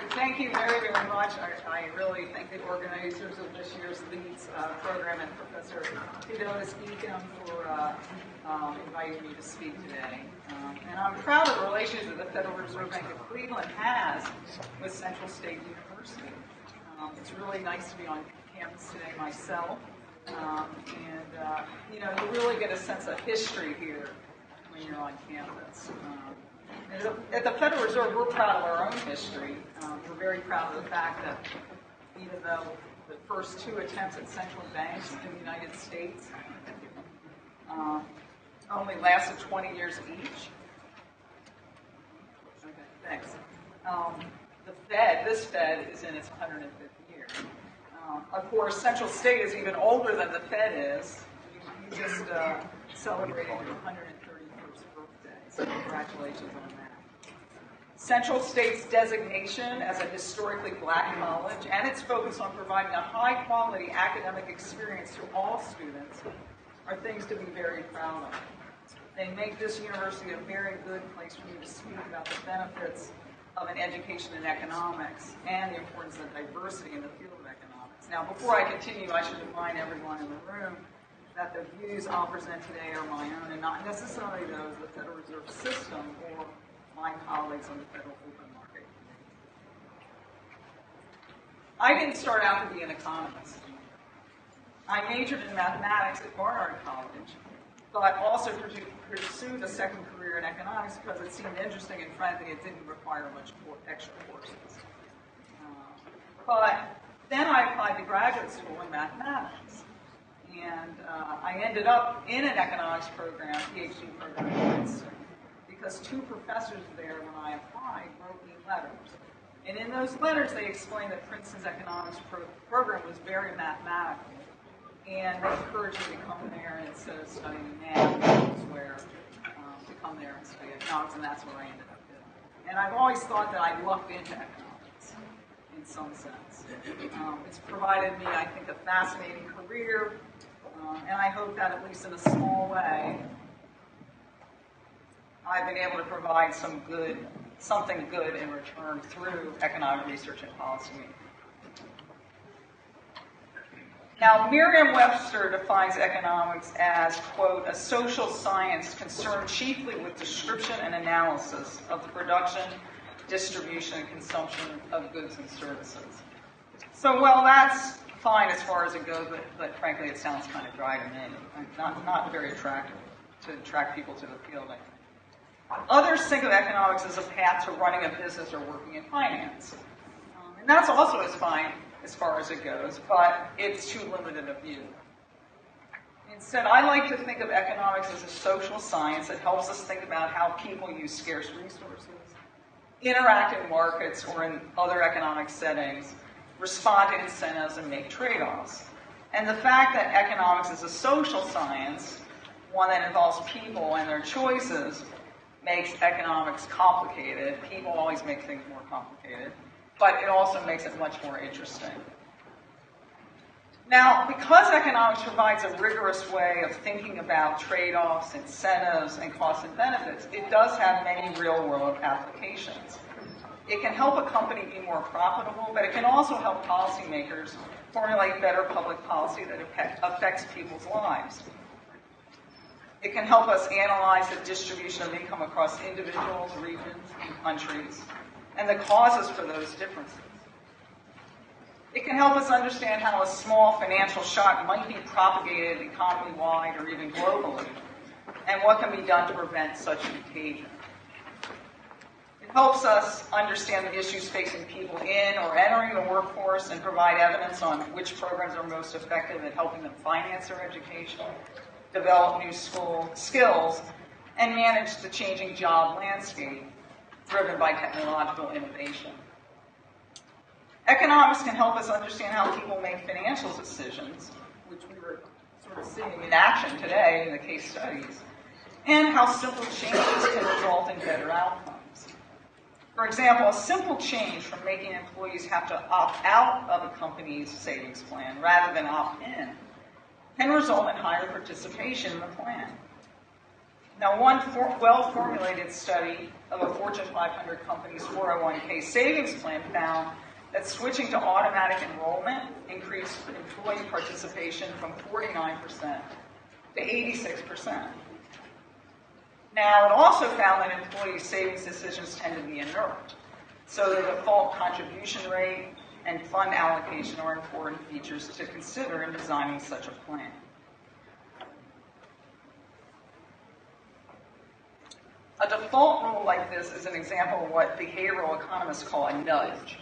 Thank you very, very much. I really thank the organizers of this year's LEADS program and Professor Theodonis Beacom for inviting me to speak today. And I'm proud of the relationship that the Federal Reserve Bank of Cleveland has with Central State University. It's really nice to be on campus today myself. You know, you really get a sense of history here when you're on campus. At the Federal Reserve, we're proud of our own history. We're very proud of the fact that even though the first two attempts at central banks in the United States only lasted 20 years each. Okay, thanks. This Fed is in its 105th year. Of course, Central State is even older than the Fed is. You just celebrated your 131st birthday, so congratulations on that. Central State's designation as a historically black college and its focus on providing a high-quality academic experience to all students are things to be very proud of. They make this university a very good place for you to speak about the benefits of an education in economics and the importance of diversity in the field of economics. Now, before I continue, I should remind everyone in the room that the views I'll present today are my own and not necessarily those of the Federal Reserve System or my colleagues on the Federal Open Market. I didn't start out to be an economist. I majored in mathematics at Barnard College, but also pursued a second career in economics because it seemed interesting and frankly it didn't require much extra courses. But then I applied to graduate school in mathematics. And I ended up in an economics program, Ph.D. program at Mester, because two professors there, when I applied, wrote me letters. And in those letters, they explained that Princeton's economics program was very mathematical. And they encouraged me to come there instead of studying math, to come there and study economics, and that's what I ended up doing. And I've always thought that I lucked into economics in some sense. It's provided me, I think, a fascinating career, and I hope that at least in a small way, I've been able to provide something good in return through economic research and policy. Now, Merriam-Webster defines economics as, quote, a social science concerned chiefly with description and analysis of the production, distribution, and consumption of goods and services. So, well, that's fine as far as it goes, but frankly, it sounds kind of dry to me. Not very attractive to attract people to the field, I think. Others think of economics as a path to running a business or working in finance. And that's also as fine as far as it goes, but it's too limited a view. Instead, I like to think of economics as a social science that helps us think about how people use scarce resources, interact in markets or in other economic settings, respond to incentives, and make trade-offs. And the fact that economics is a social science, one that involves people and their choices, makes economics complicated. People always make things more complicated, but it also makes it much more interesting. Now, because economics provides a rigorous way of thinking about trade-offs, incentives, and costs and benefits, it does have many real-world applications. It can help a company be more profitable, but it can also help policymakers formulate better public policy that affects people's lives. It can help us analyze the distribution of income across individuals, regions, and countries, and the causes for those differences. It can help us understand how a small financial shock might be propagated economy-wide or even globally, and what can be done to prevent such contagion. It helps us understand the issues facing people in or entering the workforce and provide evidence on which programs are most effective at helping them finance their education, develop new skills, and manage the changing job landscape driven by technological innovation. Economics can help us understand how people make financial decisions, which we were sort of seeing in action today in the case studies, and how simple changes can result in better outcomes. For example, a simple change from making employees have to opt out of a company's savings plan rather than opt in can result in higher participation in the plan. Now, one well-formulated study of a Fortune 500 company's 401k savings plan found that switching to automatic enrollment increased employee participation from 49% to 86%. Now, it also found that employee savings decisions tend to be inert, so the default contribution rate and fund allocation are important features to consider in designing such a plan. A default rule like this is an example of what behavioral economists call a nudge,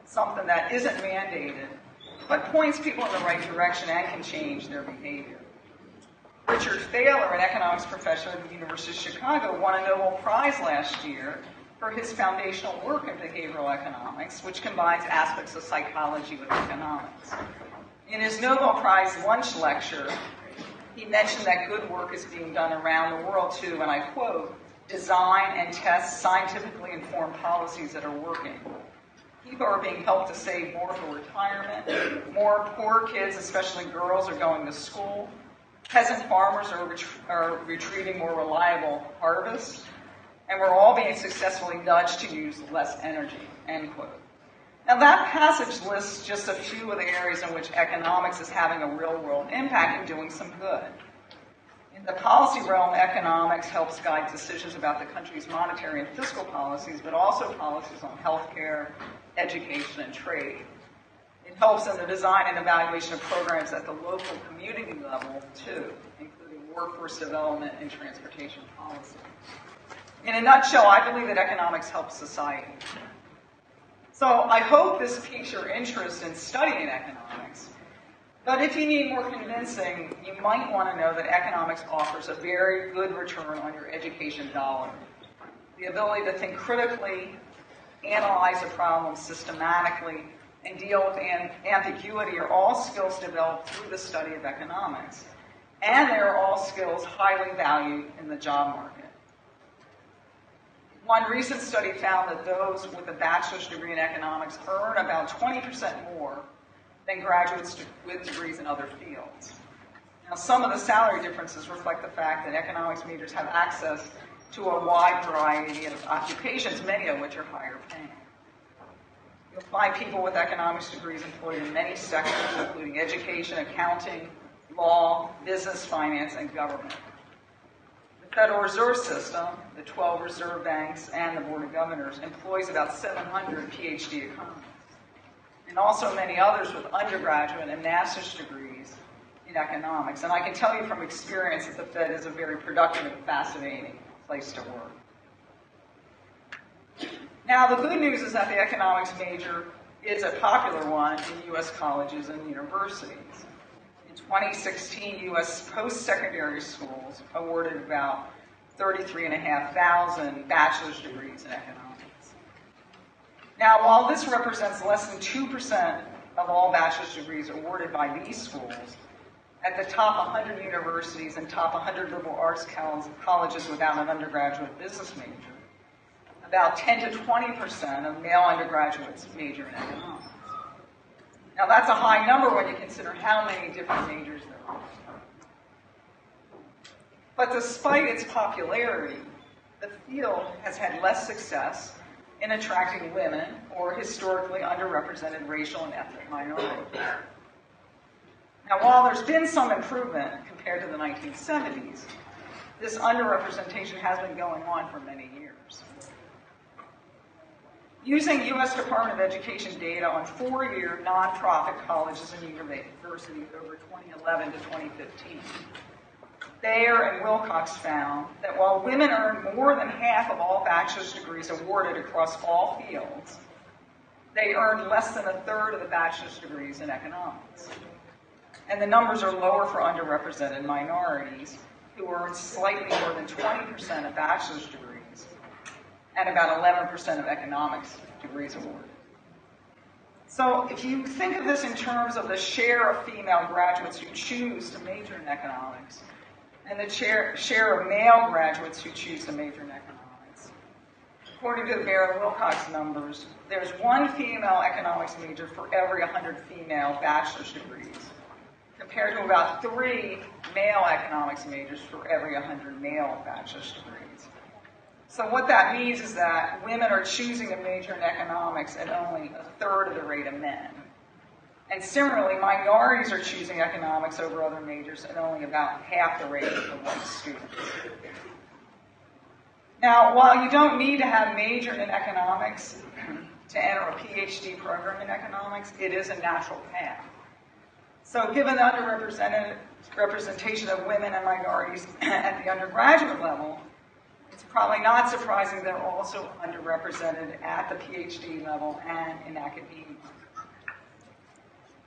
something that isn't mandated, but points people in the right direction and can change their behavior. Richard Thaler, an economics professor at the University of Chicago, won a Nobel Prize last year for his foundational work in behavioral economics, which combines aspects of psychology with economics. In his Nobel Prize lunch lecture, he mentioned that good work is being done around the world to, and I quote, design and test scientifically informed policies that are working. People are being helped to save more for retirement. More poor kids, especially girls, are going to school. Peasant farmers are retrieving more reliable harvests. And we're all being successfully nudged to use less energy, end quote. Now that passage lists just a few of the areas in which economics is having a real-world impact and doing some good. In the policy realm, economics helps guide decisions about the country's monetary and fiscal policies, but also policies on healthcare, education, and trade. It helps in the design and evaluation of programs at the local community level, too, including workforce development and transportation policy. In a nutshell, I believe that economics helps society. So I hope this piques your interest in studying economics. But if you need more convincing, you might want to know that economics offers a very good return on your education dollar. The ability to think critically, analyze a problem systematically, and deal with ambiguity are all skills developed through the study of economics. And they are all skills highly valued in the job market. One recent study found that those with a bachelor's degree in economics earn about 20% more than graduates with degrees in other fields. Now, some of the salary differences reflect the fact that economics majors have access to a wide variety of occupations, many of which are higher paying. You'll find people with economics degrees employed in many sectors, including education, accounting, law, business, finance, and government. The Federal Reserve System, the 12 reserve banks, and the Board of Governors employs about 700 Ph.D. economists, and also many others with undergraduate and master's degrees in economics. And I can tell you from experience that the Fed is a very productive and fascinating place to work. Now, the good news is that the economics major is a popular one in U.S. colleges and universities. In 2016, U.S. post-secondary schools awarded about 33,500 bachelor's degrees in economics. Now, while this represents less than 2% of all bachelor's degrees awarded by these schools, at the top 100 universities and top 100 liberal arts colleges without an undergraduate business major, about 10 to 20% of male undergraduates major in economics. Now, that's a high number when you consider how many different majors there are. But despite its popularity, the field has had less success in attracting women or historically underrepresented racial and ethnic minorities. Now, while there's been some improvement compared to the 1970s, this underrepresentation has been going on for many years. Using U.S. Department of Education data on four-year nonprofit colleges and universities over 2011 to 2015, Bayer and Wilcox found that while women earned more than half of all bachelor's degrees awarded across all fields, they earned less than a third of the bachelor's degrees in economics. And the numbers are lower for underrepresented minorities, who earn slightly more than 20% of bachelor's degrees and about 11% of economics degrees awarded. So if you think of this in terms of the share of female graduates who choose to major in economics, and the share of male graduates who choose to major in economics, according to the Bayer and Wilcox numbers, there's one female economics major for every 100 female bachelor's degrees, compared to about 3 male economics majors for every 100 male bachelor's degrees. So what that means is that women are choosing a major in economics at only a third of the rate of men. And similarly, minorities are choosing economics over other majors at only about half the rate of white students. Now, while you don't need to have majored in economics to enter a Ph.D. program in economics, it is a natural path. So given the underrepresented representation of women and minorities at the undergraduate level, it's probably not surprising they're also underrepresented at the Ph.D. level and in academia.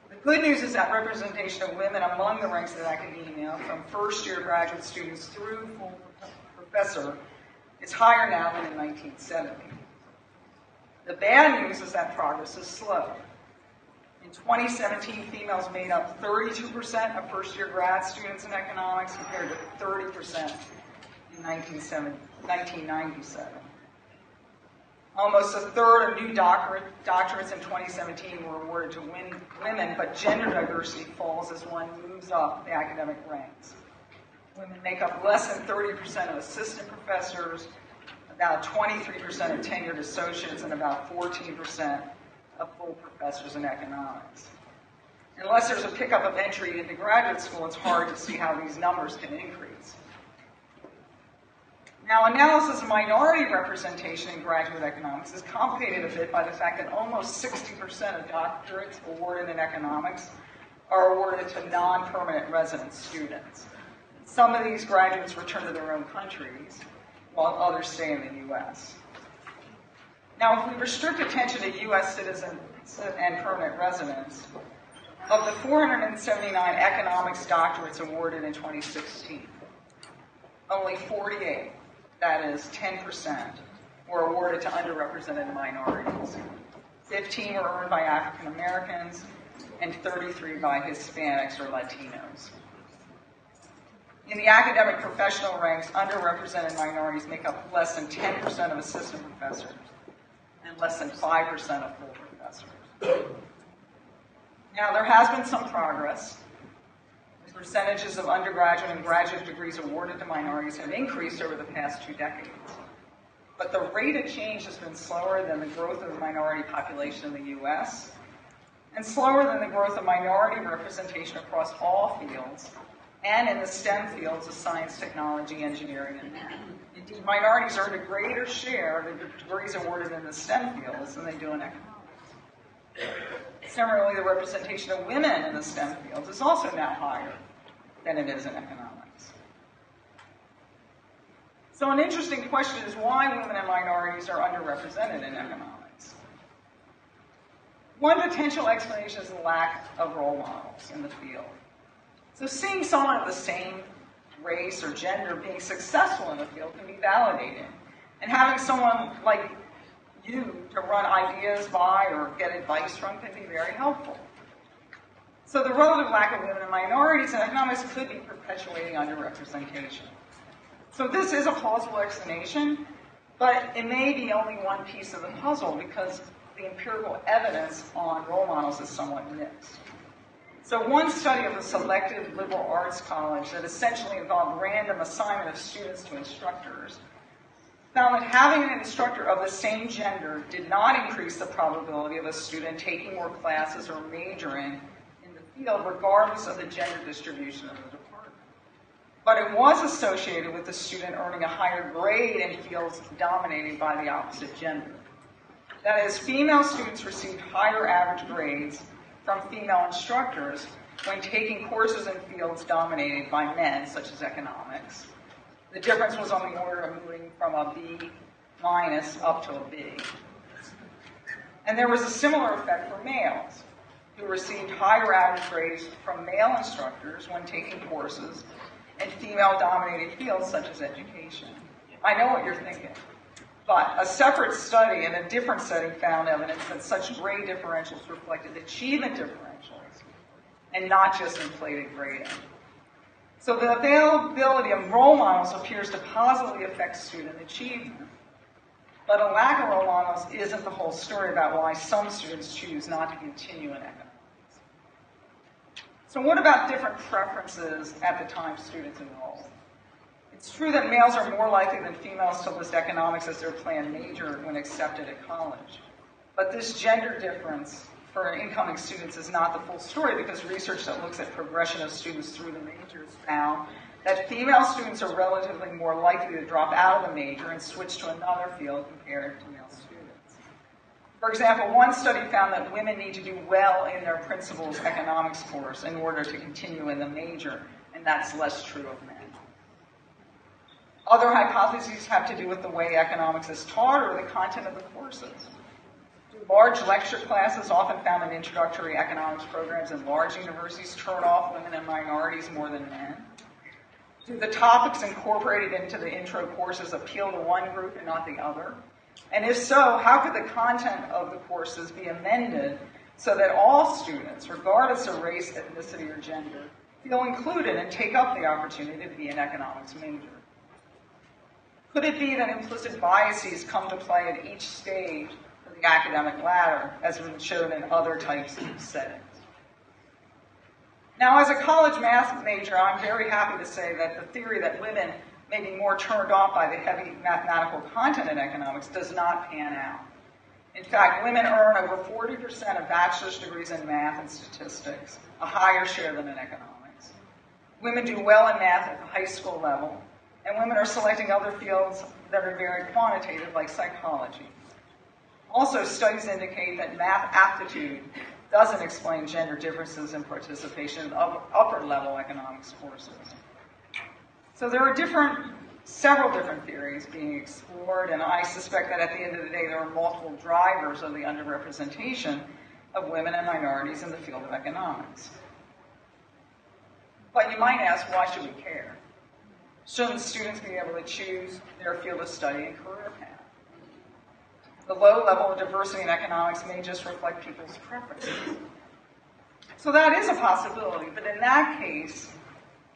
The good news is that representation of women among the ranks of academia, from first-year graduate students through full professor, is higher now than in 1970. The bad news is that progress is slow. In 2017, females made up 32% of first-year grad students in economics compared to 30% in 1997. Almost a third of new doctorates in 2017 were awarded to women, but gender diversity falls as one moves up the academic ranks. Women make up less than 30% of assistant professors, about 23% of tenured associates, and about 14% of full professors in economics. Unless there's a pickup of entry into graduate school, it's hard to see how these numbers can increase. Now, analysis of minority representation in graduate economics is complicated a bit by the fact that almost 60% of doctorates awarded in economics are awarded to non-permanent resident students. Some of these graduates return to their own countries, while others stay in the U.S. Now, if we restrict attention to U.S. citizens and permanent residents, of the 479 economics doctorates awarded in 2016, only 48, that is 10%, were awarded to underrepresented minorities. 15 were earned by African Americans, and 33 by Hispanics or Latinos. In the academic professional ranks, underrepresented minorities make up less than 10% of assistant professors and less than 5% of full professors. Now, there has been some progress. The percentages of undergraduate and graduate degrees awarded to minorities have increased over the past 2 decades. But the rate of change has been slower than the growth of the minority population in the U.S. and slower than the growth of minority representation across all fields and in the STEM fields of science, technology, engineering, and math. Indeed, minorities earn a greater share of the degrees awarded in the STEM fields than they do in economics. Similarly, the representation of women in the STEM fields is also now higher than it is in economics. So an interesting question is why women and minorities are underrepresented in economics. One potential explanation is the lack of role models in the field. So seeing someone of the same race or gender being successful in the field can be validating. And having someone like you to run ideas by or get advice from can be very helpful. So the relative lack of women and minorities in economics could be perpetuating underrepresentation. So this is a plausible explanation, but it may be only one piece of the puzzle because the empirical evidence on role models is somewhat mixed. So one study of a selective liberal arts college that essentially involved random assignment of students to instructors found that having an instructor of the same gender did not increase the probability of a student taking more classes or majoring in the field regardless of the gender distribution of the department. But it was associated with the student earning a higher grade in fields dominated by the opposite gender. That is, female students received higher average grades from female instructors when taking courses in fields dominated by men, such as economics. The difference was on the order of moving from a B- up to a B. And there was a similar effect for males, who received higher average grades from male instructors when taking courses in female-dominated fields such as education. I know what you're thinking. But a separate study in a different setting found evidence that such grade differentials reflected achievement differentials and not just inflated grading. So the availability of role models appears to positively affect student achievement. But a lack of role models isn't the whole story about why some students choose not to continue in economics. So what about different preferences at the time students enroll? It's true that males are more likely than females to list economics as their planned major when accepted at college. But this gender difference for incoming students is not the full story, because research that looks at progression of students through the majors found that female students are relatively more likely to drop out of the major and switch to another field compared to male students. For example, one study found that women need to do well in their principal's economics course in order to continue in the major, and that's less true of men. Other hypotheses have to do with the way economics is taught or the content of the courses. Large lecture classes, often found in introductory economics programs in large universities, turn off women and minorities more than men? Do the topics incorporated into the intro courses appeal to one group and not the other? And if so, how could the content of the courses be amended so that all students, regardless of race, ethnicity, or gender, feel included and take up the opportunity to be an economics major? Could it be that implicit biases come to play at each stage of the academic ladder, as has been shown in other types of settings? Now, as a college math major, I'm very happy to say that the theory that women may be more turned off by the heavy mathematical content in economics does not pan out. In fact, women earn over 40% of bachelor's degrees in math and statistics, a higher share than in economics. Women do well in math at the high school level, and women are selecting other fields that are very quantitative, like psychology. Also, studies indicate that math aptitude doesn't explain gender differences in participation in upper-level economics courses. So there are several different theories being explored, and I suspect that at the end of the day, there are multiple drivers of the underrepresentation of women and minorities in the field of economics. But you might ask, why should we care? Shouldn't students be able to choose their field of study and career path? The low level of diversity in economics may just reflect people's preferences. So that is a possibility, but in that case,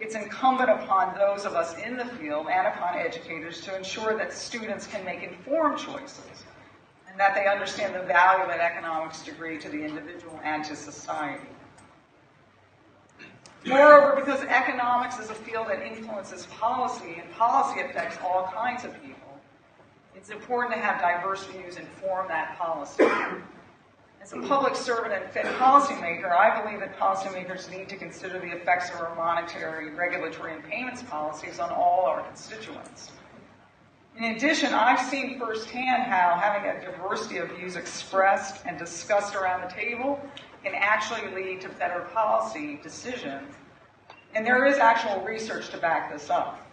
it's incumbent upon those of us in the field and upon educators to ensure that students can make informed choices and that they understand the value of an economics degree to the individual and to society. Moreover, because economics is a field that influences policy, and policy affects all kinds of people, it's important to have diverse views inform that policy. As a public servant and policymaker, I believe that policymakers need to consider the effects of our monetary, regulatory, and payments policies on all our constituents. In addition, I've seen firsthand how having a diversity of views expressed and discussed around the table can actually lead to better policy decisions. And there is actual research to back this up.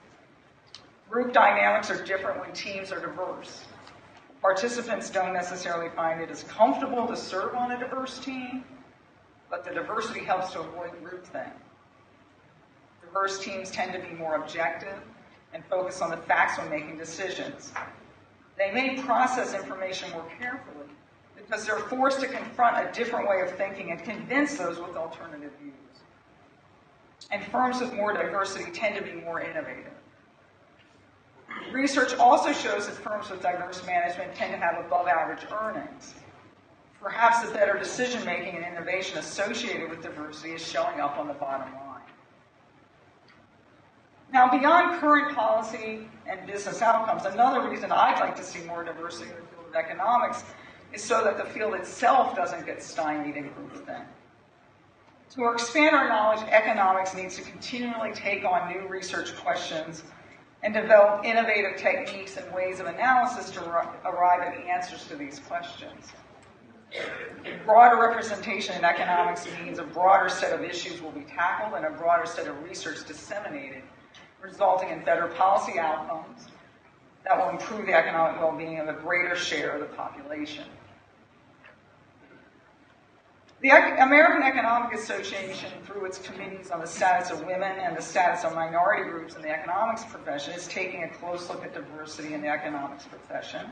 Group dynamics are different when teams are diverse. Participants don't necessarily find it as comfortable to serve on a diverse team, but the diversity helps to avoid groupthink. Diverse teams tend to be more objective and focus on the facts when making decisions. They may process information more carefully because they're forced to confront a different way of thinking and convince those with alternative views. And firms with more diversity tend to be more innovative. Research also shows that firms with diverse management tend to have above-average earnings. Perhaps the better decision-making and innovation associated with diversity is showing up on the bottom line. Now, beyond current policy and business outcomes, another reason I'd like to see more diversity in the field of economics is so that the field itself doesn't get stymied in groupthink. To expand our knowledge, economics needs to continually take on new research questions and develop innovative techniques and ways of analysis to arrive at answers to these questions. Broader representation in economics means a broader set of issues will be tackled and a broader set of research disseminated, resulting in better policy outcomes that will improve the economic well-being of a greater share of the population. The American Economic Association, through its committees on the status of women and the status of minority groups in the economics profession, is taking a close look at diversity in the economics profession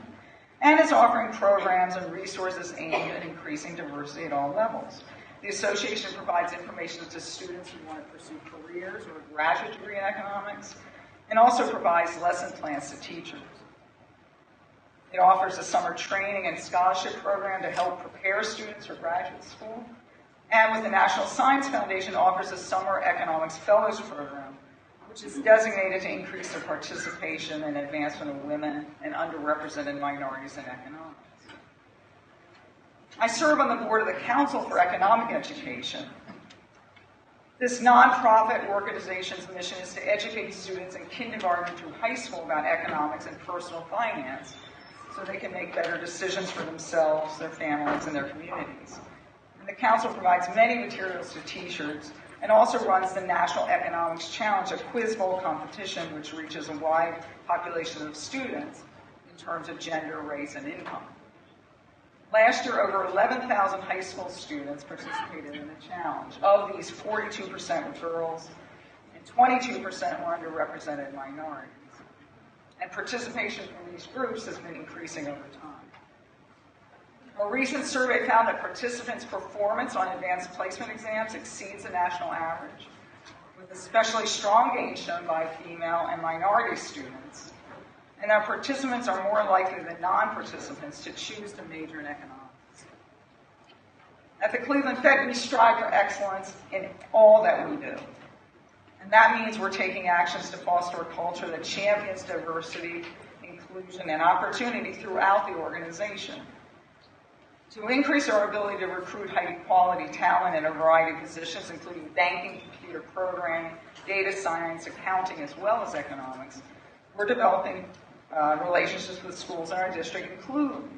and is offering programs and resources aimed at increasing diversity at all levels. The association provides information to students who want to pursue careers or a graduate degree in economics, and also provides lesson plans to teachers. It offers a summer training and scholarship program to help prepare students for graduate school, And with the National Science Foundation offers a Summer Economics Fellows Program, which is designated to increase their participation and advancement of women and underrepresented minorities in economics. I serve on the board of the Council for Economic Education. This nonprofit organization's mission is to educate students in kindergarten through high school about economics and personal finance so they can make better decisions for themselves, their families, and their communities. And the Council provides many materials to teachers and also runs the National Economics Challenge, a quiz bowl competition which reaches a wide population of students in terms of gender, race, and income. Last year, over 11,000 high school students participated in the challenge. Of these, 42% were girls and 22% were underrepresented minorities. And participation from these groups has been increasing over time. A recent survey found that participants' performance on advanced placement exams exceeds the national average, with especially strong gains shown by female and minority students. And our participants are more likely than non-participants to choose to major in economics. At the Cleveland Fed, we strive for excellence in all that we do. And that means we're taking actions to foster a culture that champions diversity, inclusion, and opportunity throughout the organization. To increase our ability to recruit high-quality talent in a variety of positions, including banking, computer programming, data science, accounting, as well as economics, we're developing relationships with schools in our district,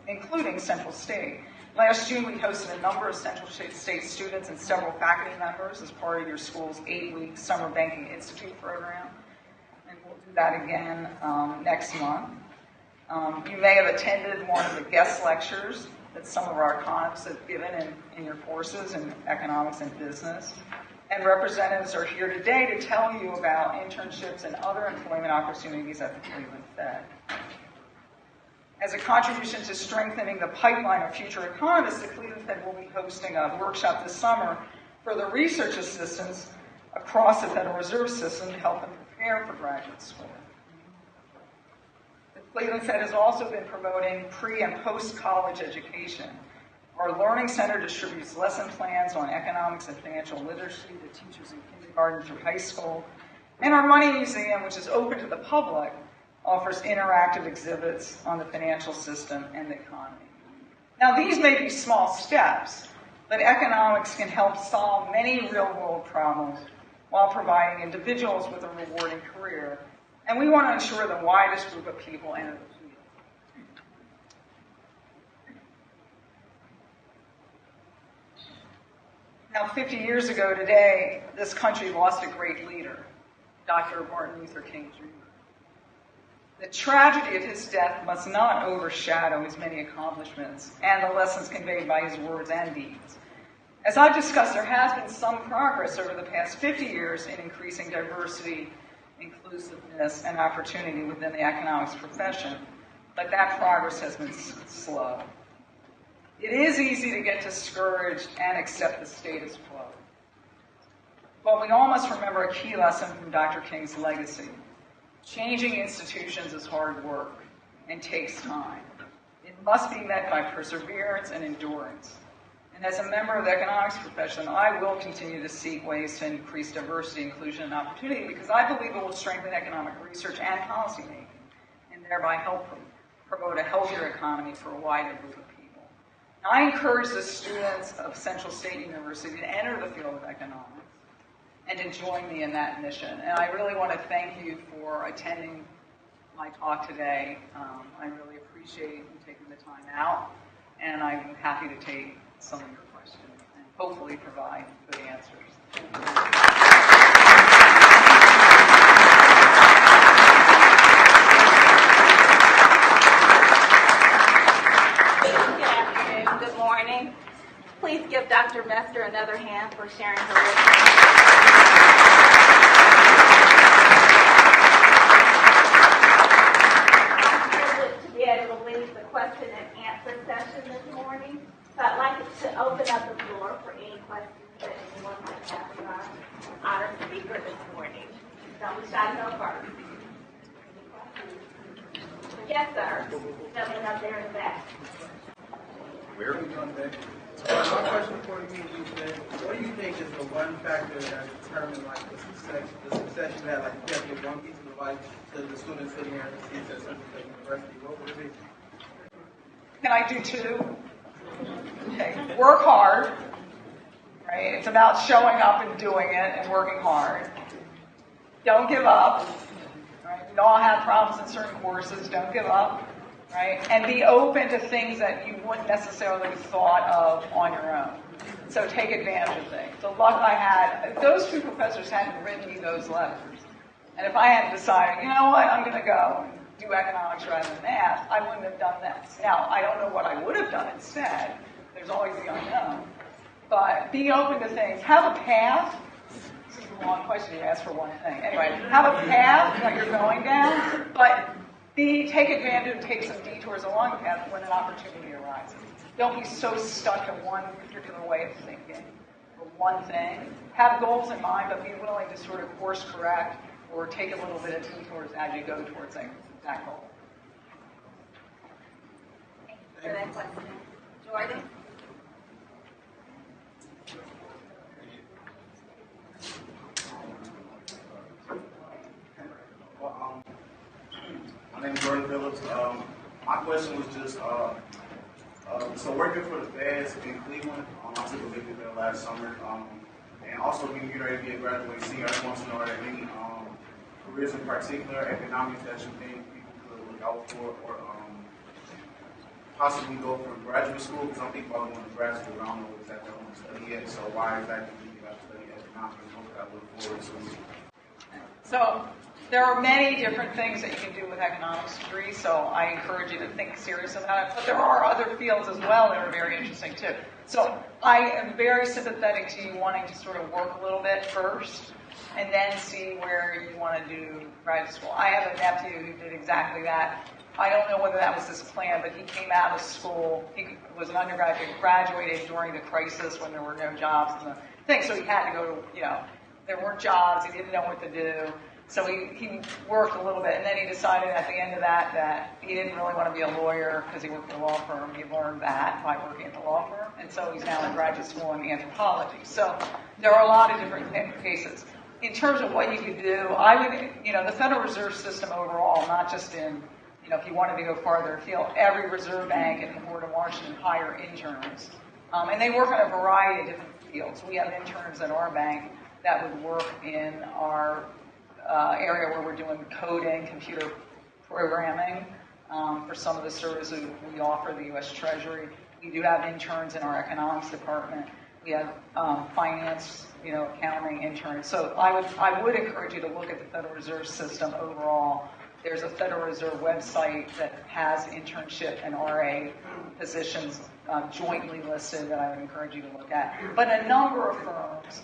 including Central State. Last June, we hosted a number of Central State students and several faculty members as part of your school's 8-week Summer Banking Institute program. And we'll do that again next month. You may have attended one of the guest lectures that some of our economists have given in your courses in economics and business. And representatives are here today to tell you about internships and other employment opportunities at the Cleveland Fed. As a contribution to strengthening the pipeline of future economists, the Cleveland Fed will be hosting a workshop this summer for the research assistants across the Federal Reserve System to help them prepare for graduate school. The Cleveland Fed has also been promoting pre- and post-college education. Our Learning Center distributes lesson plans on economics and financial literacy to teachers in kindergarten through high school. And our Money Museum, which is open to the public, offers interactive exhibits on the financial system and the economy. Now, these may be small steps, but economics can help solve many real-world problems while providing individuals with a rewarding career. And we want to ensure the widest group of people enter the field. Now, 50 years ago today, this country lost a great leader, Dr. Martin Luther King Jr. The tragedy of his death must not overshadow his many accomplishments and the lessons conveyed by his words and deeds. As I've discussed, there has been some progress over the past 50 years in increasing diversity, inclusiveness, and opportunity within the economics profession, but that progress has been slow. It is easy to get discouraged and accept the status quo. But we all must remember a key lesson from Dr. King's legacy. Changing institutions is hard work and takes time. It must be met by perseverance and endurance. And as a member of the economics profession, I will continue to seek ways to increase diversity, inclusion, and opportunity because I believe it will strengthen economic research and policymaking and thereby help promote a healthier economy for a wider group of people. Now, I encourage the students of Central State University to enter the field of economics and to join me in that mission. And I really want to thank you for attending my talk today. I really appreciate you taking the time out, and I'm happy to take some of your questions and hopefully provide good answers. Good afternoon, good morning. Please give Dr. Mester another hand for sharing her wisdom. Question and answer session this morning. So I'd like to open up the floor for any questions that anyone might have about our speaker this morning. Don't be shy to go first. Yes, sir. Gentleman up there in the back. Where? My question for you is that think is the one factor that determines like the success you have? Like you have to give one piece of advice to the students sitting here at the university. What would it be? Can I do two? Okay. Work hard. Right? It's about showing up and doing it and working hard. Don't give up. Right? We all have problems in certain courses. Don't give up. Right? And be open to things that you wouldn't necessarily have thought of on your own. So take advantage of things. The luck I had, those two professors hadn't written me those letters. And if I had decided, you know what, I'm going to go and do economics rather than math, I wouldn't have done this. Now, I don't know what I would have done instead. There's always the unknown. But be open to things. Have a path. This is a long question. You asked for one thing. Anyway, have a path that you're going down, but take advantage and take some detours along the path when an opportunity arises. Don't be so stuck in one particular way of thinking or one thing. Have goals in mind, but be willing to sort of course correct or take a little bit of detours as you go towards that goal. Thank you for that question. Jordan? My name is Jordan Phillips. My question was just, so working for the feds in Cleveland, I took a visit there last summer, and also being getting ready to be a graduating senior, I just want to know, are there any careers in particular, economics that you think people could look out for, or possibly go for graduate school? Because I'm thinking about going to grad school, but I don't know exactly what I want to study yet, so why exactly do you have to study economics? What could I look forward to? So there are many different things that you can do with economics degree, so I encourage you to think serious about it. But there are other fields as well that are very interesting too. So I am very sympathetic to you wanting to sort of work a little bit first and then see where you want to do graduate school. I have a nephew who did exactly that. I don't know whether that was his plan, but he came out of school. He was an undergraduate, graduated during the crisis when there were no jobs and the thing, so he had to go to, there weren't jobs, he didn't know what to do. So he worked a little bit, and then he decided at the end of that he didn't really want to be a lawyer because he worked at a law firm. He learned that by working at the law firm, and so he's now in graduate school in anthropology. So there are a lot of different cases. In terms of what you could do, I would, the Federal Reserve System overall, not just in, if you wanted to go farther afield, every reserve bank and the Board of Washington hire interns. And they work on a variety of different fields. We have interns at our bank that would work in our area where we're doing coding, computer programming for some of the services we offer the U.S. Treasury. We do have interns in our economics department. We have finance, accounting interns. So I would encourage you to look at the Federal Reserve System overall. There's a Federal Reserve website that has internship and RA positions jointly listed that I would encourage you to look at. But a number of firms,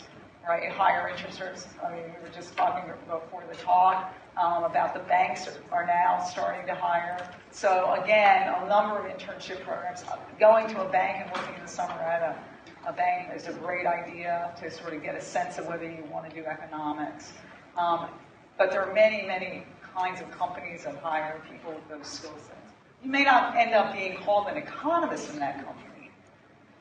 right, higher interest rates. I mean, we were just talking before the talk about the banks are now starting to hire. So again, a number of internship programs. Going to a bank and working in the summer at a bank is a great idea to sort of get a sense of whether you want to do economics. But there are many, many kinds of companies that hire people with those skill sets. You may not end up being called an economist in that company,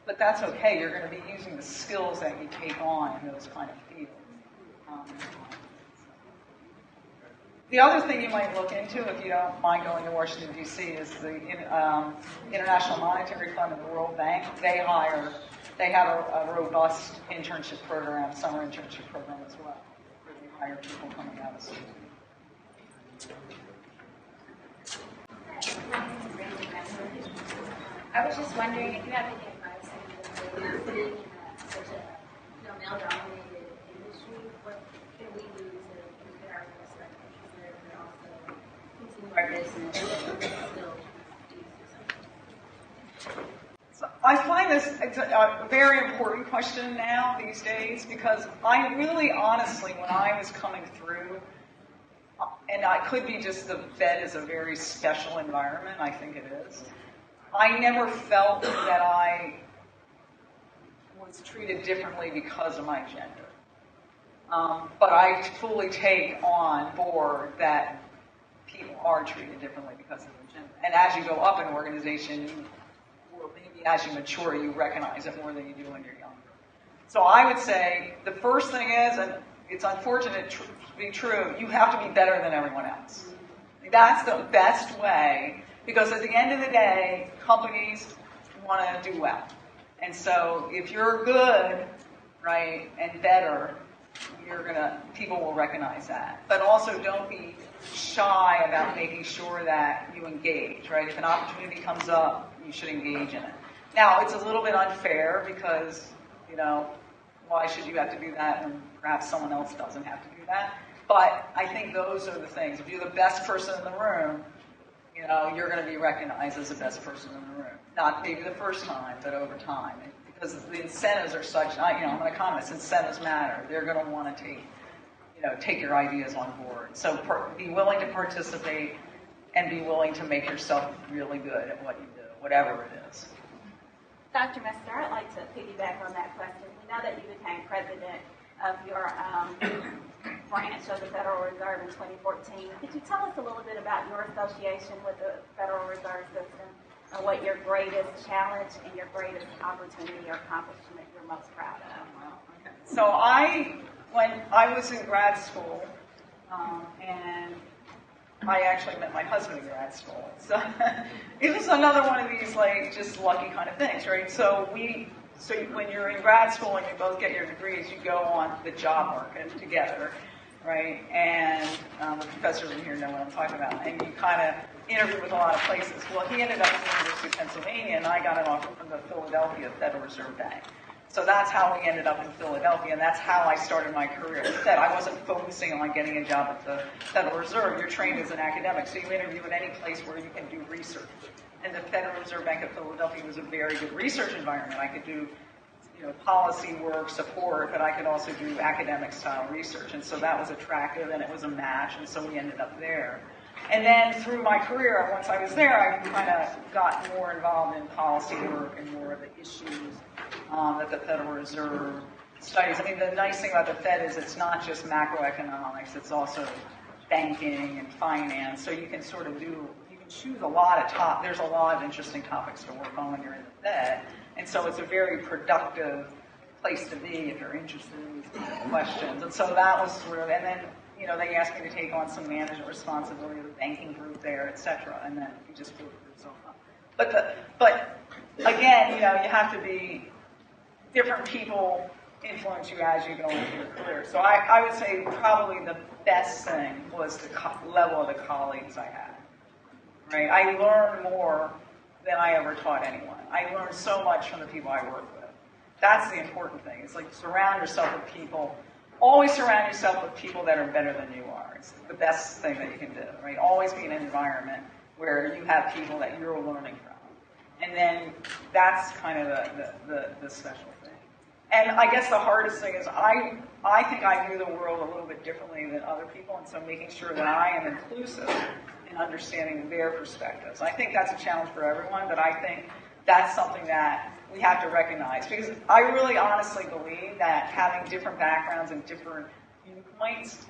but that's okay. You're going to be using the skills that you take on in those kind of fields. The other thing you might look into, if you don't mind going to Washington, D.C., is the International Monetary Fund and the World Bank. They have a robust internship program, summer internship program as well, where they hire people coming out of school. I was just wondering if you have any advice on being in such a male-dominated industry. What can we do to get our voice recognized and also continue our business and still do something? So I find this a very important question now these days because I really honestly, when I was coming through, and I could be just the Fed is a very special environment, I think it is. I never felt that I was treated differently because of my gender. But I fully take on board that people are treated differently because of their gender. And as you go up in an organization, or maybe as you mature, you recognize it more than you do when you're younger. So I would say the first thing is, and it's unfortunate to be true, you have to be better than everyone else. That's the best way, because at the end of the day, companies want to do well. And so if you're good, right, and better, people will recognize that. But also don't be shy about making sure that you engage, right? If an opportunity comes up, you should engage in it. Now, it's a little bit unfair because, why should you have to do that and perhaps someone else doesn't have to do that? But I think those are the things. If you're the best person in the room, you're going to be recognized as the best person in the room. Not maybe the first time, but over time. Because the incentives are such, I'm an economist, incentives matter. They're going to want to take your ideas on board. So be willing to participate and be willing to make yourself really good at what you do, whatever it is. Dr. Mester, I'd like to piggyback on that question. We know that you became president of your branch of the Federal Reserve in 2014. Could you tell us a little bit about your association with the Federal Reserve System and what your greatest challenge and your greatest opportunity or accomplishment you're most proud of? Okay. So when I was in grad school, and I actually met my husband in grad school. So it was another one of these just lucky kind of things, right? So when you're in grad school and you both get your degrees, you go on the job market together, right? And the professors in here know what I'm talking about. And you kind of interview with a lot of places. Well, he ended up at the University of Pennsylvania, and I got an offer from the Philadelphia Federal Reserve Bank. So that's how we ended up in Philadelphia, and that's how I started my career. As I said, I wasn't focusing on getting a job at the Federal Reserve. You're trained as an academic, so you interview at any place where you can do research. And the Federal Reserve Bank of Philadelphia was a very good research environment. I could do policy work, support, but I could also do academic-style research. And so that was attractive, and it was a match, and so we ended up there. And then through my career, once I was there, I kind of got more involved in policy work and more of the issues that the Federal Reserve studies. I mean, the nice thing about the Fed is it's not just macroeconomics, it's also banking and finance. So you can choose a lot of there's a lot of interesting topics to work on when you're in the Fed. And so it's a very productive place to be if you're interested in these kind of questions. And so that was and then, they asked me to take on some management responsibility of the banking group there, et cetera, and then you just build yourself up. But again, you have to be, different people influence you as you go into your career. So I would say probably the best thing was the level of the colleagues I had, right? I learned more than I ever taught anyone. I learned so much from the people I work with. That's the important thing. It's surround yourself with people. Always surround yourself with people that are better than you are. It's the best thing that you can do, right? Always be in an environment where you have people that you're learning from. And then that's kind of the special thing. And I guess the hardest thing is I think I view the world a little bit differently than other people, and so making sure that I am inclusive in understanding their perspectives. I think that's a challenge for everyone, but I think that's something that we have to recognize, because I really honestly believe that having different backgrounds and different viewpoints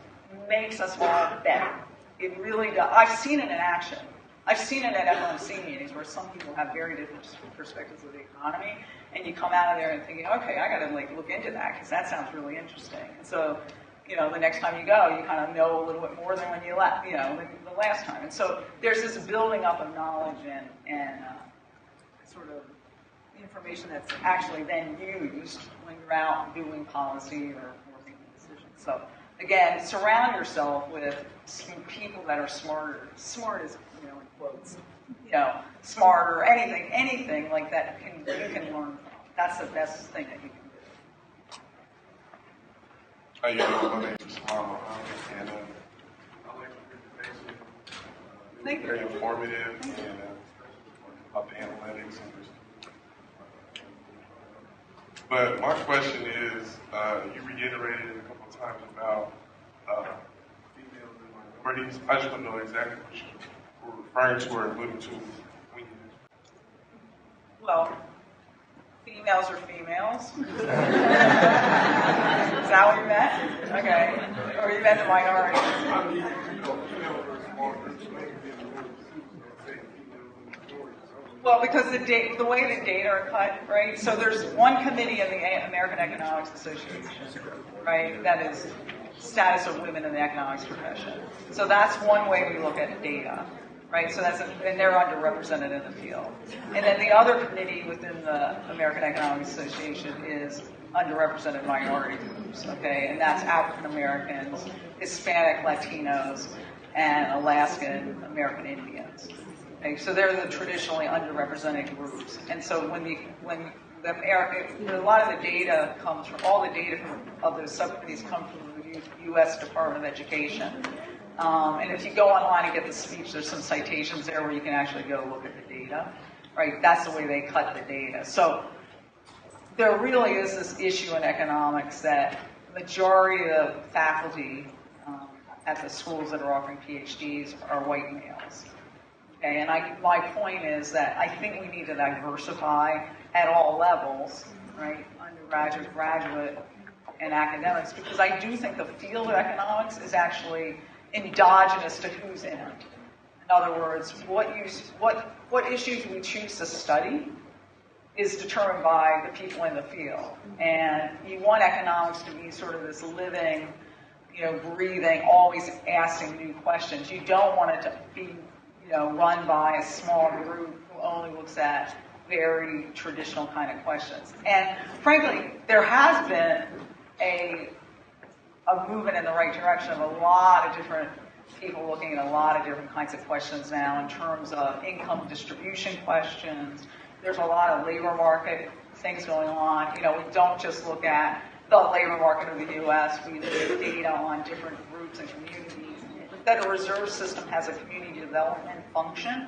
makes us all better. It really does. I've seen it in action. I've seen it at FOMC meetings where some people have very different perspectives of the economy, and you come out of there and thinking, okay, I got to look into that because that sounds really interesting. And so, the next time you go, you kind of know a little bit more than when you left, the last time. And so there's this building up of knowledge and sort of information that's actually then used when you're out doing policy or making decisions. So again, surround yourself with people that are smarter. Smart is, in quotes, smarter, anything like that you can learn from. That's the best thing that you can do. How you doing? My name is Salama, and I like the presentation. Thank you. Very informative, and about the analytics and but my question is, you reiterated it a couple of times about females and minorities. I just don't know exactly what you were referring to or alluding to when you Well, females are females. Is that what you meant? Okay. Or you meant the minorities? Well, because the way the data are cut, right? So there's one committee in the American Economics Association, right? That is status of women in the economics profession. So that's one way we look at data, right? So and they're underrepresented in the field. And then the other committee within the American Economics Association is underrepresented minority groups, okay? And that's African Americans, Hispanic Latinos, and Alaskan American Indians. Okay, so they're the traditionally underrepresented groups. And so when a lot of the data comes from, all the data of those subcommittees come from the U.S. Department of Education. And if you go online and get the speech, there's some citations there where you can actually go look at the data, right? That's the way they cut the data. So there really is this issue in economics that the majority of faculty at the schools that are offering PhDs are white males. Okay, and my point is that I think we need to diversify at all levels, right? Undergraduate, graduate, and academics, because I do think the field of economics is actually endogenous to who's in it. In other words, what issues we choose to study is determined by the people in the field. And you want economics to be sort of this living, breathing, always asking new questions. You don't want it to be run by a small group who only looks at very traditional kind of questions. And frankly, there has been a movement in the right direction of a lot of different people looking at a lot of different kinds of questions now in terms of income distribution questions. There's a lot of labor market things going on. We don't just look at the labor market of the U.S. We look at data on different groups and communities. The Federal Reserve System has a community development function,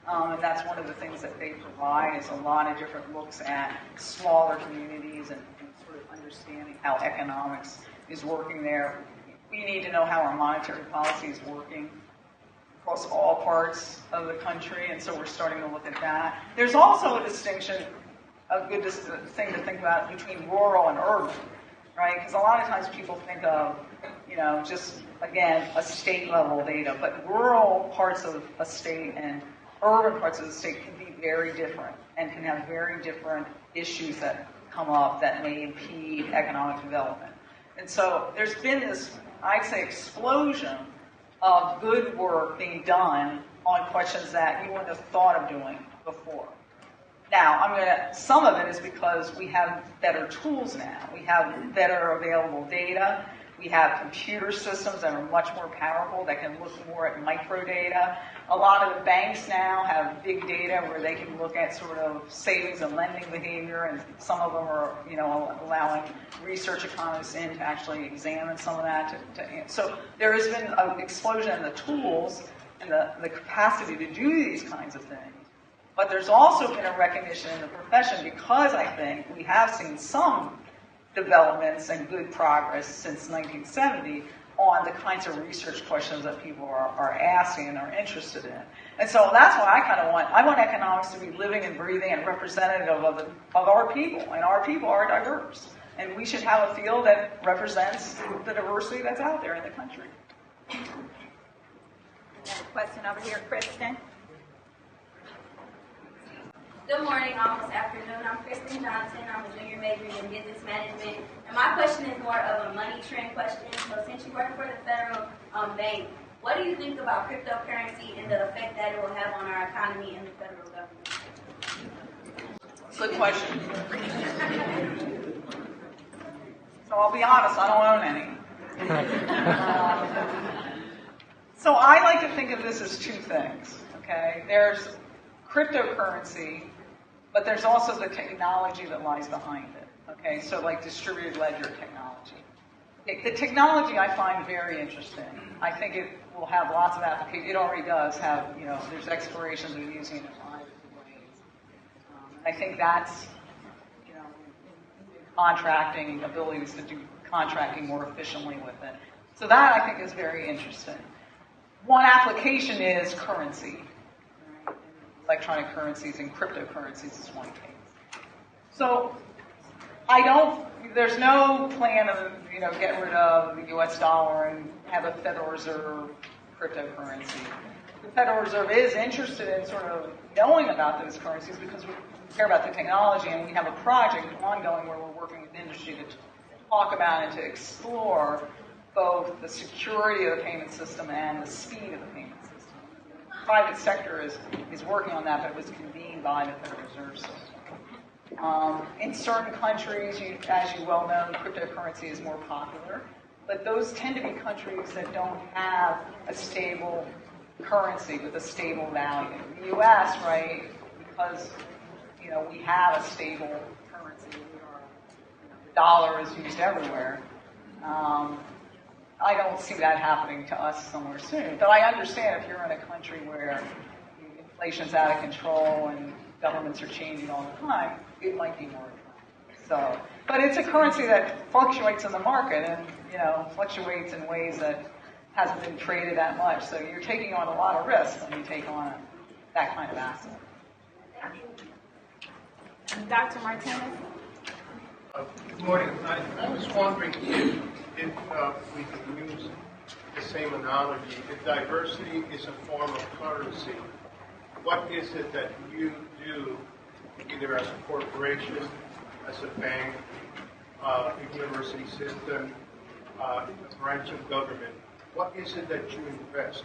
and that's one of the things that they provide is a lot of different looks at smaller communities and sort of understanding how economics is working there. We need to know how our monetary policy is working across all parts of the country, and so we're starting to look at that. There's also a distinction, a good thing to think about between rural and urban, right? Because a lot of times people think of, just, again, a state level data, but rural parts of a state and urban parts of the state can be very different and can have very different issues that come up that may impede economic development. And so there's been this, I'd say, explosion of good work being done on questions that you wouldn't have thought of doing before. Now, some of it is because we have better tools now. We have better available data. We have computer systems that are much more powerful that can look more at microdata. A lot of the banks now have big data where they can look at sort of savings and lending behavior, and some of them are, allowing research economists in to actually examine some of that. So there has been an explosion in the tools and the capacity to do these kinds of things. But there's also been a recognition in the profession, because I think we have seen some developments and good progress since 1970 on the kinds of research questions that people are asking and are interested in. And so that's what I want economics to be living and breathing and representative of our people, and our people are diverse. And we should have a field that represents the diversity that's out there in the country. Another question over here, Kristen. Good morning, almost afternoon. I'm Kristen Johnson. I'm a junior major in business management. And my question is more of a money trend question. So since you work for the federal bank, what do you think about cryptocurrency and the effect that it will have on our economy and the federal government? Good question. So I'll be honest, I don't own any. So I like to think of this as two things, okay? There's cryptocurrency, but there's also the technology that lies behind it, okay? So like distributed ledger technology. The technology I find very interesting. I think it will have lots of applications. It already does have, there's explorations of using it in a lot of different ways. I think that's, contracting, abilities to do contracting more efficiently with it. So that I think is very interesting. One application is currency. Electronic currencies and cryptocurrencies is one case. So there's no plan of, get rid of the US dollar and have a Federal Reserve cryptocurrency. the Federal Reserve is interested in sort of knowing about those currencies because we care about the technology, and we have a project ongoing where we're working with industry to talk about and to explore both the security of the payment system and the speed of the payment system. The private sector is working on that, but it was convened by the Federal Reserve System. In certain countries, as you well know, cryptocurrency is more popular, but those tend to be countries that don't have a stable currency with a stable value. The U.S., right, because we have a stable currency. The dollar is used everywhere. I don't see that happening to us somewhere soon. But I understand if you're in a country where inflation's out of control and governments are changing all the time, it might be more attractive. So, but it's a currency that fluctuates in the market and fluctuates in ways that hasn't been traded that much. So you're taking on a lot of risk when you take on that kind of asset. Dr. Martinez? Good morning. I was wondering if we could use the same analogy. If diversity is a form of currency, what is it that you do, either as a corporation, as a bank, a university system, a branch of government, what is it that you invest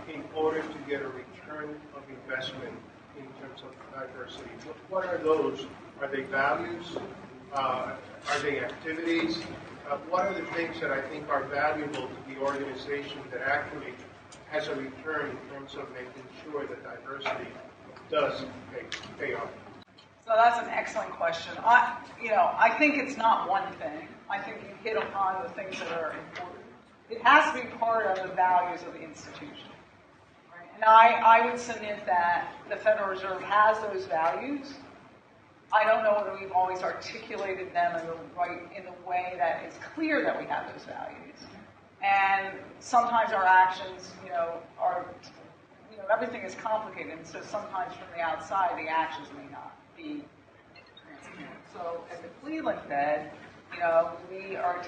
in order to get a return of investment in terms of diversity? What are those? Are they values? Are they activities? What are the things that I think are valuable to the organization that actually has a return in terms of making sure that diversity does pay off? So that's an excellent question. I think it's not one thing. I think you hit upon the things that are important. It has to be part of the values of the institution. Right? And I would submit that the Federal Reserve has those values. I don't know whether we've always articulated them in the way that is clear that we have those values. And sometimes our actions, are, everything is complicated. And so sometimes from the outside, the actions may not be transparent. So at the Cleveland Fed, we are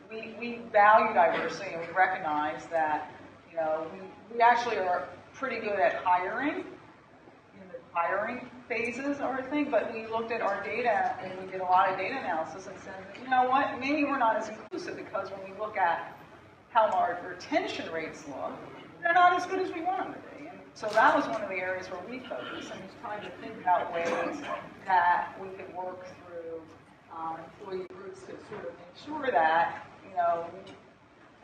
we value diversity, and we recognize that, we actually are pretty good at hiring, in the hiring phases of our thing, but we looked at our data, and we did a lot of data analysis and said, maybe we're not as inclusive, because when we look at how our retention rates look, they're not as good as we want them to be. And so that was one of the areas where we focused, and was trying to think about ways that we could work through employee groups to sort of make sure that,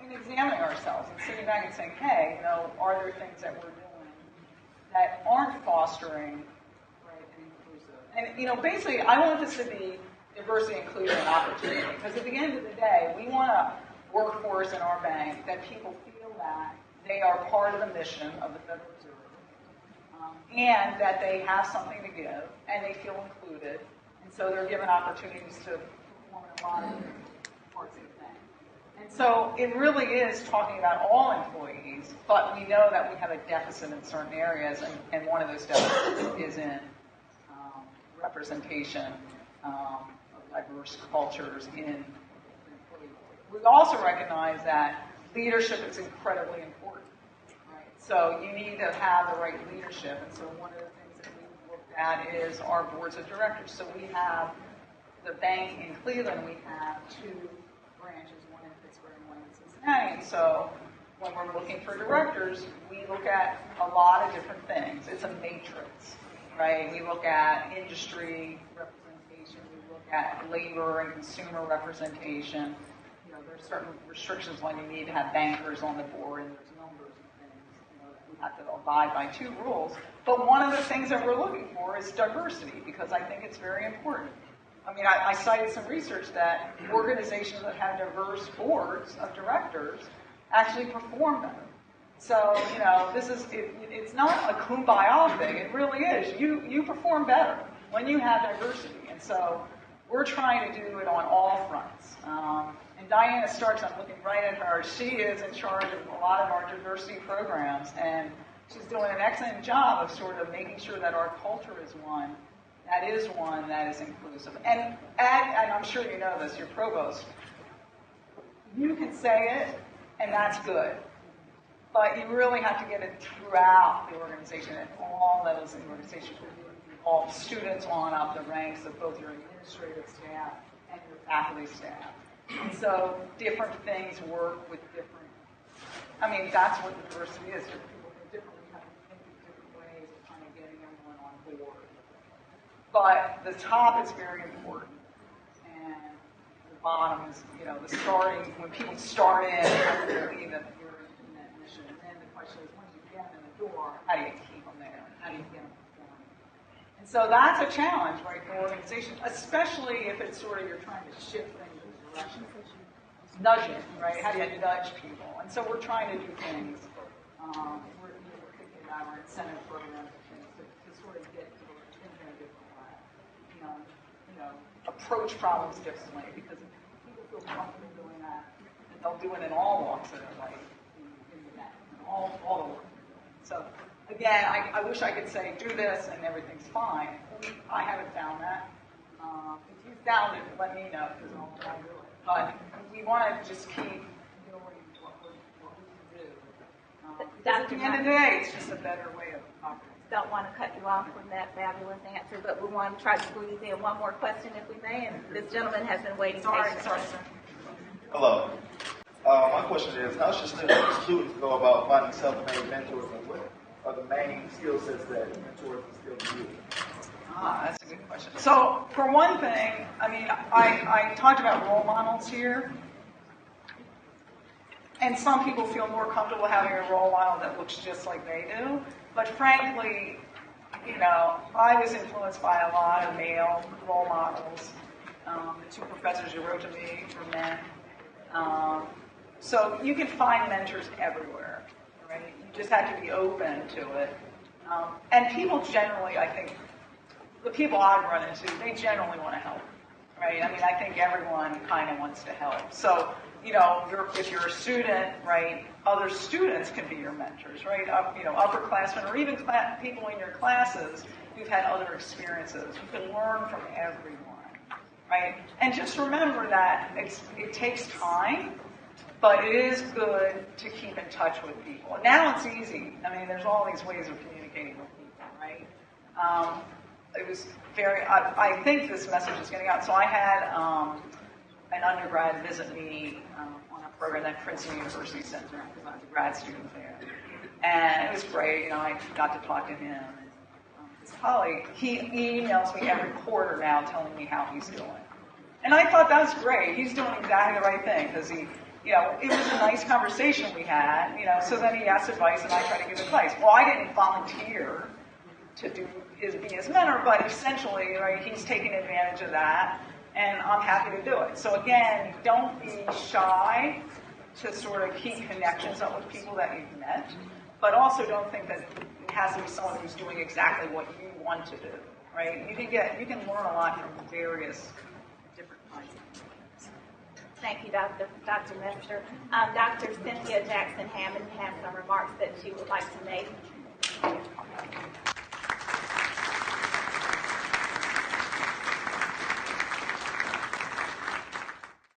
and examining ourselves and sitting back and saying, hey, are there things that we're doing that aren't fostering, right, and inclusive? And, basically, I want this to be diversity, inclusion, and opportunity, because at the end of the day, we want a workforce in our bank that people feel that they are part of the mission of the Federal Reserve, and that they have something to give, and they feel included, and so they're given opportunities to perform in a lot of different parts of the bank. And so it really is talking about all employees, but we know that we have a deficit in certain areas, and one of those deficits is in representation of diverse cultures in employees. We also recognize that leadership is incredibly important, right? So you need to have the right leadership, and so one of the things that we've looked at is our boards of directors. So we have the bank in Cleveland, we have 2 branches, one in Pittsburgh and one in Cincinnati. And so when we're looking for directors, we look at a lot of different things. It's a matrix, right? We look at industry representation, we look at labor and consumer representation. There's certain restrictions when you need to have bankers on the board, and there's numbers of things. We have to abide by 2 rules. But one of the things that we're looking for is diversity, because I think it's very important. I mean, I cited some research that organizations that have diverse boards of directors actually perform better. So, it's not a kumbaya thing. It really is. You perform better when you have diversity. And so we're trying to do it on all fronts. And Diana Starks, I'm looking right at her. She is in charge of a lot of our diversity programs, and she's doing an excellent job of sort of making sure that our culture is one that is inclusive. And I'm sure you know this, your provost, you can say it, and that's good. But you really have to get it throughout the organization and all those organizations where you involve students on up the ranks of both your administrative staff and your faculty staff. And so different things work with different, I mean, that's what the diversity is. People think differently, kind of think of different ways of kind of getting everyone on board. But the top is very important. And the bottom is, you know, the starting, when people start in, I believe that you're in that mission. And then the question is, once you get them in the door, how do you keep them there? How do you get them performing? And so that's a challenge, right, for organizations, especially if it's sort of you're trying to shift things in a direction. Nudging, right? How do you nudge people? And so we're trying to do things. We're thinking about our incentive programs and things to sort of get people to think in a different way. You know, approach problems differently, because if people feel comfortable doing that, then they'll do it in all walks of their life, in the net, in all the work. So again, I wish I could say do this and everything's fine. I haven't found that. If you found it, let me know, because I'll try to do it. But we want to just keep doing what we can do. At the end of the day, it's just a better way of operating. Don't want to cut you off from that fabulous answer, but we want to try to squeeze in one more question if we may, and this gentleman has been waiting patiently. Sorry. Hello. My question is, how should students go about finding self-made mentors, and what are the main skill sets that mentors instill in you? That's a good question. So, for one thing, I mean, I talked about role models here. And some people feel more comfortable having a role model that looks just like they do. But frankly, you know, I was influenced by a lot of male role models. The two professors who wrote to me were men. So you can find mentors everywhere, right? You just have to be open to it. And people generally, I think, the people I've run into, they generally want to help, right? I mean, I think everyone kind of wants to help. So, you know, if you're a student, right, other students can be your mentors, right? Upperclassmen or even people in your classes who've had other experiences. You can learn from everyone, right? And just remember that it takes time, but it is good to keep in touch with people. Now it's easy. I mean, there's all these ways of communicating with people, right? It was I think this message is getting out. So I had an undergrad visit me on a program that Princeton University sent around because I was a grad student there. And it was great. You know, I got to talk to him. And his colleague, he emails me every quarter now telling me how he's doing. And I thought that was great. He's doing exactly the right thing because he, you know, it was a nice conversation we had, you know, so then he asked advice and I tried to give advice. Well, I didn't volunteer to be his mentor, but essentially, right, he's taking advantage of that, and I'm happy to do it. So again, don't be shy to sort of keep connections up with people that you've met, but also don't think that it has to be someone who's doing exactly what you want to do, right? You can learn a lot from various different kinds of things. Thank you, Dr. Mester. Dr. Cynthia Jackson-Hammond has some remarks that she would like to make.